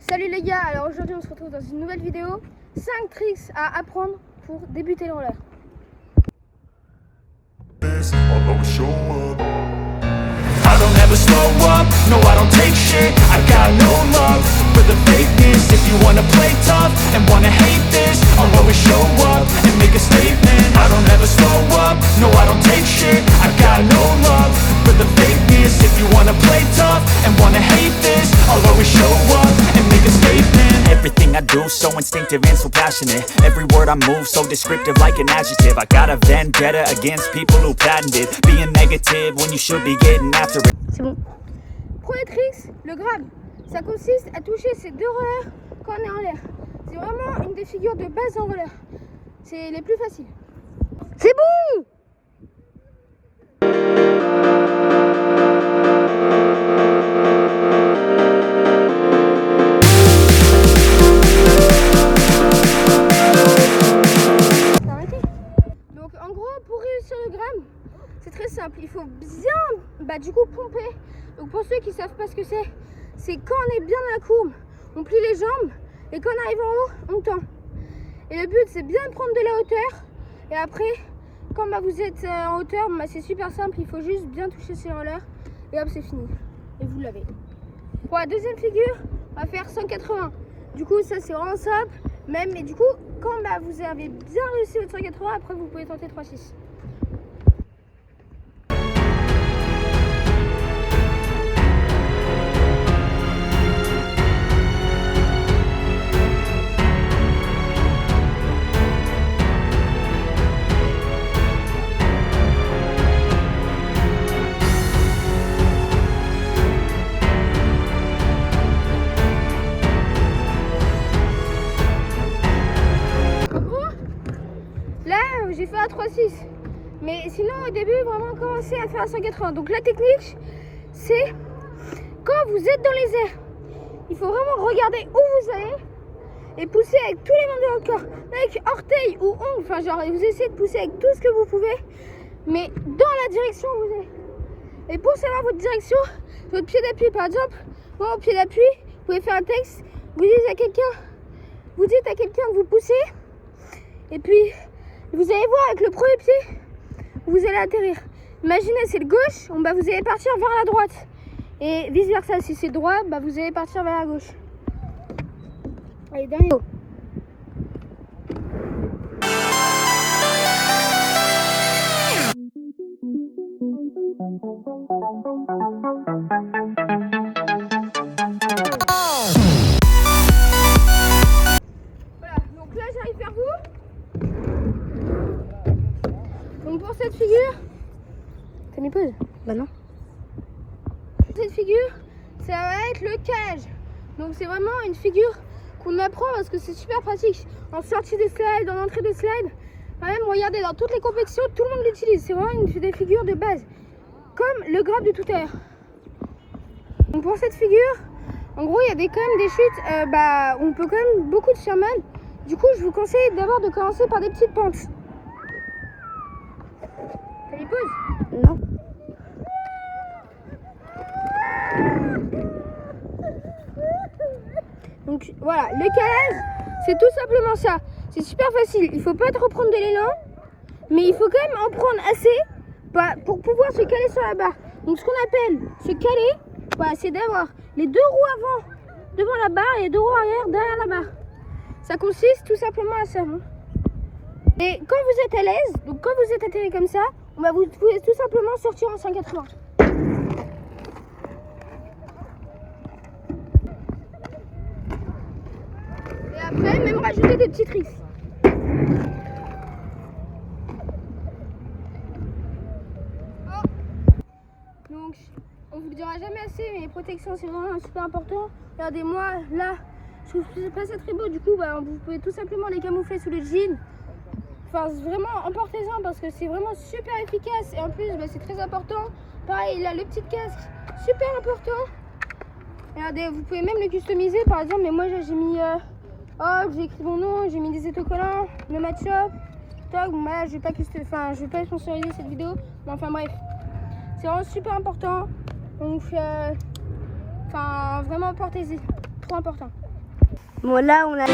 Salut les gars, alors aujourd'hui on se retrouve dans une nouvelle vidéo. 5 tricks à apprendre pour débuter le roller. I'll always show up. I don't ever slow up, no I don't take shit. I got no love for the fakeness. If you wanna play tough and wanna hate this, I'll always show up and make a statement. I don't ever slow up, no I don't take shit. I got no love for the fakeness. If you wanna play tough and wanna hate this, I'll always show up and make a statement. Everything I do so instinctive and so passionate. Every word I move so descriptive like an adjective. I got a vendetta against people who patented being negative when you should be getting after it. C'est bon. Premier trick, le grab. Ça consiste à toucher ces deux rollers quand on est en l'air. C'est vraiment une des figures de base en roller. C'est les plus faciles. C'est bon! C'est très simple, il faut bien du coup pomper. Donc pour ceux qui ne savent pas ce que c'est quand on est bien dans la courbe, on plie les jambes et quand on arrive en haut, on tend. Et le but c'est bien de prendre de la hauteur et après quand vous êtes en hauteur, c'est super simple, il faut juste bien toucher ces rollers et hop c'est fini. Et vous l'avez. Pour la deuxième figure, on va faire 180. Du coup ça c'est vraiment simple, mais du coup quand vous avez bien réussi votre 180, après vous pouvez tenter 3-6. J'ai fait un 3-6, mais sinon au début vraiment commencer à faire un 180. Donc la technique c'est quand vous êtes dans les airs, il faut vraiment regarder où vous allez et pousser avec tous les membres de votre corps, avec orteil ou ongle, enfin genre vous essayez de pousser avec tout ce que vous pouvez, mais dans la direction où vous allez. Et pour savoir votre direction, votre pied d'appui par exemple, moi au pied d'appui, vous pouvez faire un texte, vous dites à quelqu'un de vous pousser et puis vous allez voir avec le premier pied, vous allez atterrir. Imaginez, c'est le gauche, vous allez partir vers la droite. Et vice versa, si c'est droit, vous allez partir vers la gauche. Allez, dernier mot. Voilà, donc là j'arrive vers vous. Donc pour cette figure, t'as mis pause? Bah non. Cette figure, ça va être le calage. Donc c'est vraiment une figure qu'on apprend parce que c'est super pratique. En sortie des slides, en entrée des slides, même regardez dans toutes les compétitions, tout le monde l'utilise. C'est vraiment une des figures de base, comme le grab de tout à l'heure. Donc pour cette figure, en gros il y a quand même des chutes, on peut quand même beaucoup de faire mal. Du coup je vous conseille d'abord de commencer par des petites pentes. T'as mis pause? Non. Donc voilà, le calage, c'est tout simplement ça. C'est super facile. Il faut pas trop prendre de l'élan, mais il faut quand même en prendre assez pour pouvoir se caler sur la barre. Donc ce qu'on appelle se caler, c'est d'avoir les deux roues avant devant la barre et les deux roues arrière derrière la barre. Ça consiste tout simplement à ça. Et quand vous êtes à l'aise, donc quand vous êtes atterri comme ça, vous pouvez tout simplement sortir en 180. Et après, même rajouter des petits tricks. Donc, on vous le dira jamais assez, mais les protections c'est vraiment super important. Regardez-moi, là, je trouve pas ça très beau, du coup, vous pouvez tout simplement les camoufler sous le jean. Enfin, vraiment, emportez-en parce que c'est vraiment super efficace et en plus, c'est très important. Pareil, là, le petit casque, super important. Regardez, vous pouvez même le customiser, par exemple, mais moi, j'ai mis, j'ai écrit mon nom, j'ai mis des autocollants, le match-up. Je vais pas sponsoriser cette vidéo, mais enfin bref, c'est vraiment super important. Donc, vraiment, portez-y, trop important. Bon, là, on a...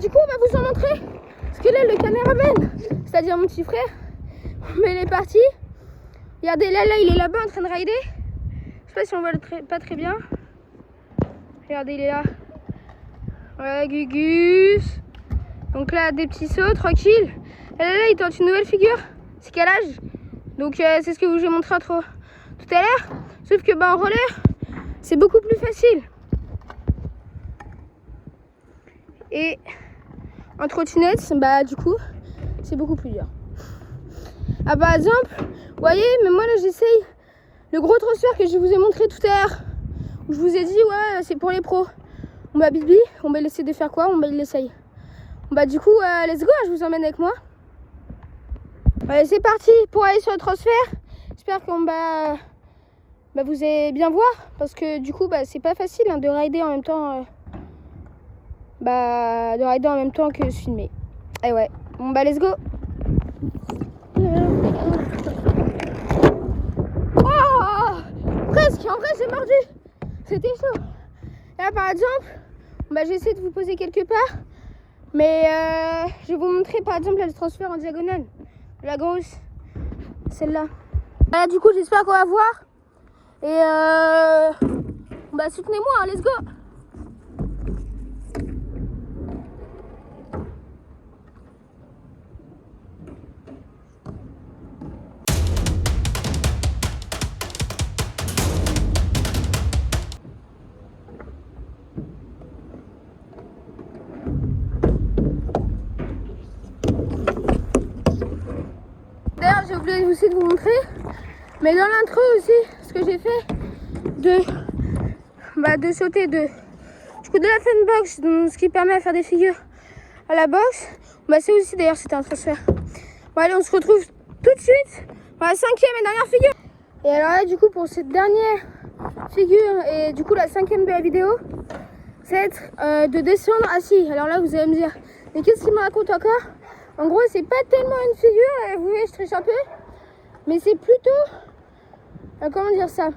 Du coup, on va vous en montrer ce que là, le caméraman, c'est-à-dire mon petit frère, mais il est parti. Regardez, là, il est là-bas en train de rider. Je sais pas si on voit pas très bien. Regardez, il est là. Ouais, Gugus. Donc là, des petits sauts, tranquille. Et là, il tente une nouvelle figure. C'est quel âge? Donc, c'est ce que je vous ai montré tout à l'heure. Sauf que, en roller, c'est beaucoup plus facile. Et en trottinette, du coup, c'est beaucoup plus dur. Ah, par exemple, vous voyez, mais moi là j'essaye le gros transfert que je vous ai montré tout à l'heure, où je vous ai dit, ouais, c'est pour les pros. Bibi, on va essayer de faire quoi? On va l'essayer. Du coup, let's go, je vous emmène avec moi. Allez, c'est parti pour aller sur le transfert. J'espère qu'on vous allez bien voir, parce que du coup, c'est pas facile de rider en même temps. De rider en même temps que se filmer. Et ouais, let's go. Oh, presque, en vrai j'ai mordu. C'était chaud. Là par exemple, j'ai essayé de vous poser quelque part, mais je vais vous montrer par exemple le transfert en diagonale. La grosse, celle-là. Voilà, du coup j'espère qu'on va voir. Et soutenez-moi, let's go. D'ailleurs, j'ai oublié aussi de vous montrer, mais dans l'intro aussi, ce que j'ai fait de sauter de la funbox, ce qui permet à faire des figures à la boxe. C'est aussi d'ailleurs c'était un transfert. Bon, allez, on se retrouve tout de suite pour la 5e et dernière figure. Et alors là, du coup, pour cette dernière figure et du coup la 5e de la vidéo, c'est de descendre assis. Alors là, vous allez me dire, mais qu'est-ce qu'il me raconte encore? En gros, c'est pas tellement une figure, vous voyez, je triche un peu, mais c'est plutôt, comment dire ça?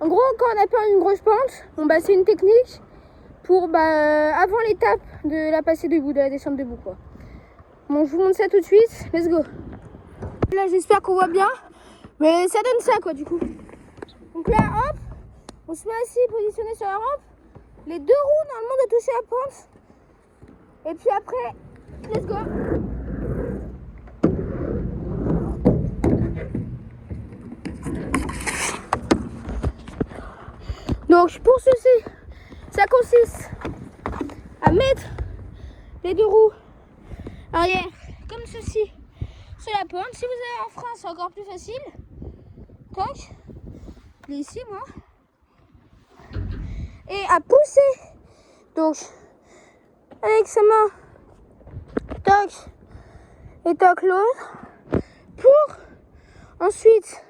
En gros, quand on a peur d'une grosse pente, c'est une technique pour, avant l'étape de la passer debout, de la descendre debout, quoi. Bon, je vous montre ça tout de suite, let's go. Là, j'espère qu'on voit bien, mais ça donne ça, quoi, du coup. Donc là, hop, on se met assis, positionné sur la rampe. Les deux roues, normalement, de toucher la pente. Et puis après, let's go. Donc pour ceci, ça consiste à mettre les deux roues arrière comme ceci sur la pente. Si vous avez un frein, c'est encore plus facile. Tac, il est ici moi. Et à pousser, donc avec sa main, tac, et tac l'autre, pour ensuite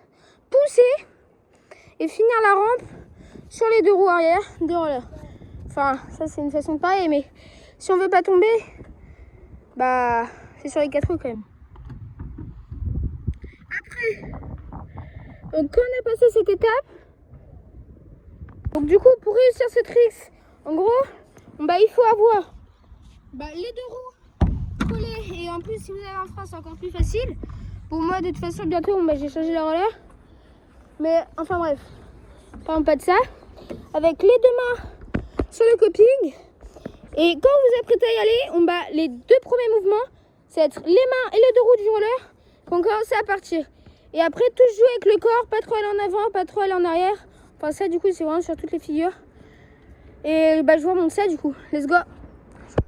pousser et finir la rampe sur les deux roues arrière de roller. Enfin, ça c'est une façon de parler, mais si on veut pas tomber, c'est sur les quatre roues quand même. Après, Donc quand on a passé cette étape, donc du coup pour réussir ce trick, en gros, il faut avoir les deux roues collées, et en plus si vous avez un frein c'est encore plus facile. Pour moi de toute façon bientôt j'ai changé la relais. Mais enfin bref, parlons pas de ça. Avec les deux mains sur le coping. Et quand vous êtes prêt à y aller, les deux premiers mouvements, c'est être les mains et les deux roues du roller qu'on commence à partir. Et après, tout jouer avec le corps, pas trop aller en avant, pas trop aller en arrière. Enfin, ça, du coup, c'est vraiment sur toutes les figures. Et je vous remonte ça, du coup. Let's go.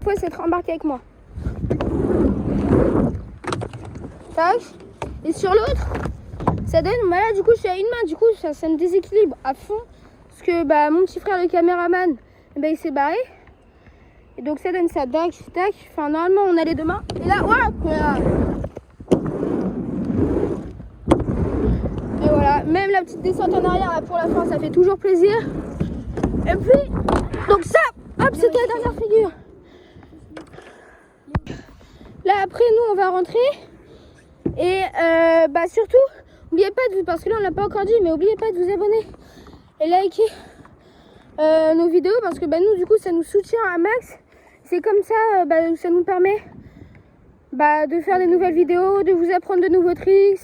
Il faut s'être embarqué avec moi. Tac. Et sur l'autre, ça donne, là, du coup, je suis à une main. Du coup, ça me déséquilibre à fond. Parce que mon petit frère, le caméraman, il s'est barré. Et donc ça donne ça, tac, tac. Enfin, normalement, on a les deux mains. Et là, voilà. Et voilà, même la petite descente en arrière, là, pour la fin, ça fait toujours plaisir. Et puis, donc ça, hop, c'était la dernière figure. Là, après, nous, on va rentrer. Et surtout, n'oubliez pas de vous, parce que là, on l'a pas encore dit, mais n'oubliez pas de vous abonner et liker nos vidéos, parce que nous, du coup, ça nous soutient à max. C'est comme ça, ça nous permet de faire des nouvelles vidéos, de vous apprendre de nouveaux tricks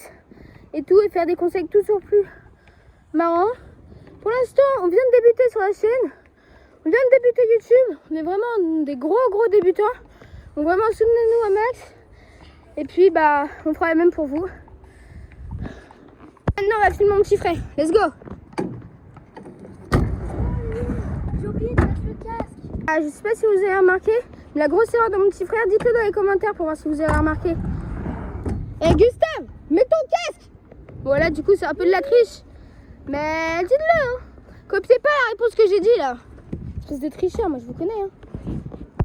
et tout, et faire des conseils toujours plus marrants. Pour l'instant, on vient de débuter sur la chaîne, on vient de débuter YouTube, on est vraiment des gros débutants. Donc vraiment, soutenez-nous à max. Et puis, on fera la même pour vous. Maintenant, on va filmer mon petit frère. Let's go! J'ai oublié de mettre le casque. Je sais pas si vous avez remarqué, mais la grosse erreur de mon petit frère, dites-le dans les commentaires pour voir si vous avez remarqué. Eh Gustave, mets ton casque! Voilà, du coup, c'est un peu de la triche. Mais dites-le, hein. Copiez pas la réponse que j'ai dit là. Espèce de tricheur, moi je vous connais, hein.